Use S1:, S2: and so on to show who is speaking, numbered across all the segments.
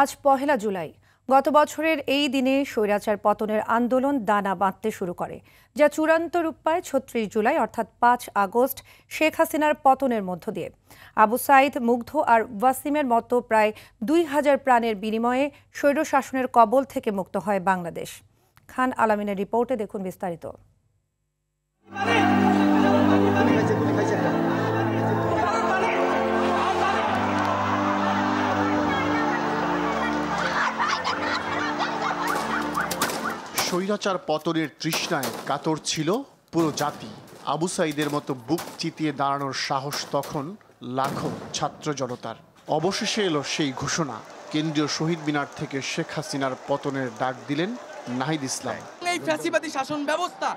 S1: আজ পহেলা জুলাই। গত বছরের এই দিনে স্বৈরাচার পতনের আন্দোলন দানা বাঁধতে শুরু করে, যা চূড়ান্ত রূপ পায় ৩৬ জুলাই অর্থাৎ ৫ আগস্ট শেখ হাসিনার পতনের মধ্য দিয়ে। আবু সাইদ, মুগ্ধ আর ওয়াসিমের মতো প্রায় ২,০০০ প্রাণের বিনিময়ে স্বৈরশাসনের কবল থেকে মুক্ত হয় বাংলাদেশ। খান আলামিনের রিপোর্টে দেখুন বিস্তারিত।
S2: স্বৈরাচার পতনের তৃষ্ণায় কাতর ছিল পুরো জাতি। আবু সাইদের মতো বুক চিতিয়ে দাঁড়ানোর সাহস তখন লাখো ছাত্র জনতার। অবশেষে এলো সেই ঘোষণা। কেন্দ্রীয় শহীদ মিনার থেকে শেখ হাসিনার পতনের ডাক দিলেন নাহিদ ইসলাম।
S3: এই ফ্যাসিবাদী শাসন ব্যবস্থা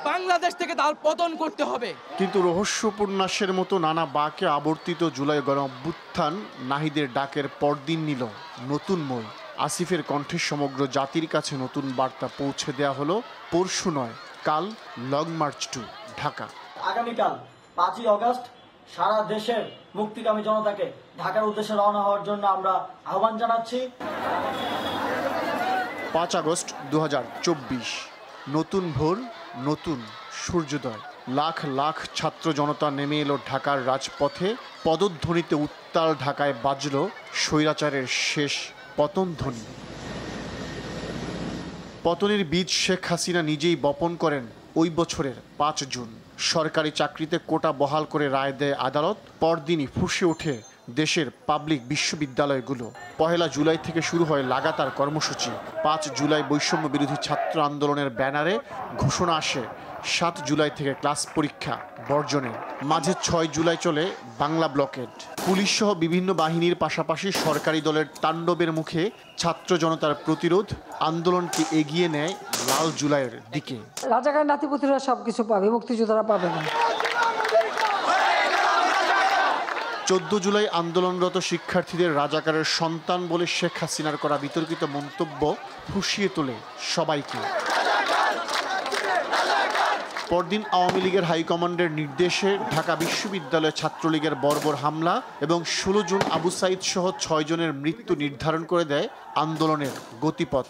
S3: বাংলাদেশ থেকে তার পতন করতে হবে।
S2: কিন্তু রহস্যোপন্যাসের মতো নানা বাঁকে আবর্তিত জুলাই গণঅভ্যুত্থান নাহিদের ডাকের পরদিন নিল নতুন মোড়। আসিফের কণ্ঠে সমগ্র জাতির কাছে নতুন বার্তা পৌঁছে দেওয়া হলো। পরশু নয়, কাল লং মার্চ টু ঢাকা।
S4: আগামীকাল ৫ই আগস্ট সারা দেশের মুক্তিকামী জনতাকে ঢাকার উদ্দেশ্যে রওনা হওয়ার জন্য আমরা আহ্বান জানাচ্ছি।
S2: ৫ আগস্ট ২০২৪, নতুন ভোর, নতুন সূর্যোদয়। লাখ লাখ ছাত্র জনতা নেমে এলো ঢাকার রাজপথে। পদধ্বনিতে উত্তাল ঢাকায় বাজল স্বৈরাচারের শেষ পতন ধ্বনি। পতনের বীজ শেখ হাসিনা নিজেই বপন করেন ওই বছরের ৫ জুন। সরকারি চাকরিতে কোটা বহাল করে রায় দেয় আদালত। পরদিনই ফুঁসে ওঠে দেশের পাবলিক বিশ্ববিদ্যালয়গুলো। পহেলা জুলাই থেকে শুরু হয় লাগাতার কর্মসূচি। ৫ জুলাই বৈষম্য বিরোধী ছাত্র আন্দোলনের ব্যানারে ঘোষণা আসে ৭ জুলাই থেকে ক্লাস পরীক্ষা বর্জনের। মাঝে ৬ জুলাই চলে বাংলা ব্লকেড। পুলিশ সহ বিভিন্ন বাহিনীর পাশাপাশি সরকারি দলের তাণ্ডবের মুখে ছাত্র জনতার প্রতিরোধ আন্দোলনকে এগিয়ে নেয় লাল জুলাইয়ের দিকে।
S5: রাজাকার নাতিপুতিরা সবকিছু পাবে, মুক্তিযোদ্ধারা পাবে না।
S2: ১৪ জুলাই আন্দোলনরত শিক্ষার্থীদের রাজাকারের সন্তান বলে শেখ হাসিনার করা বিতর্কিত মন্তব্য ফুঁসিয়ে তোলে সবাইকে। পরদিন আওয়ামী লীগের হাইকমান্ডের নির্দেশে ঢাকা বিশ্ববিদ্যালয়ে ছাত্রলীগের বর্বর হামলা এবং ১৬ জুন আবু সাইদ সহ ৬ জনের মৃত্যু নির্ধারণ করে দেয় আন্দোলনের গতিপথ।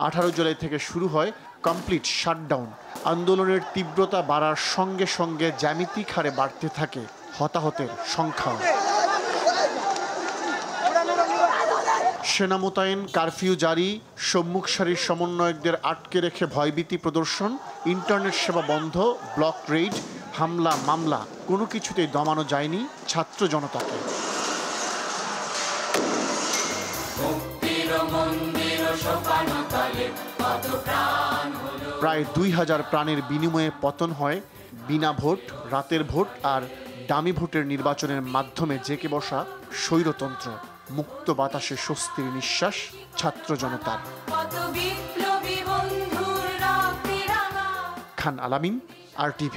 S2: ১৮ জুলাই থেকে শুরু হয় কমপ্লিট শাটডাউন। আন্দোলনের তীব্রতা বাড়ার সঙ্গে সঙ্গে জ্যামিতিক হারে বাড়তে থাকে হতাহতের সংখ্যাও। সেনা মোতায়েন, কারফিউ জারি, সম্মুখ সারির সমন্বয়কদের আটকে রেখে ভয়ভীতি প্রদর্শন, ইন্টারনেট সেবা বন্ধ, ব্লক রেইড, হামলা মামলা, কোনো কিছুতেই দমানো যায়নি ছাত্র জনতাকে। প্রায় ২,০০০ প্রাণের বিনিময়ে পতন হয় বিনা ভোট, রাতের ভোট আর দামি ভোটের নির্বাচনের মাধ্যমে জেঁকে বসা স্বৈরতন্ত্র। মুক্ত বাতাসে স্বস্তির নিঃশ্বাস ছাত্র জনতার। খান আলামিন, RTV।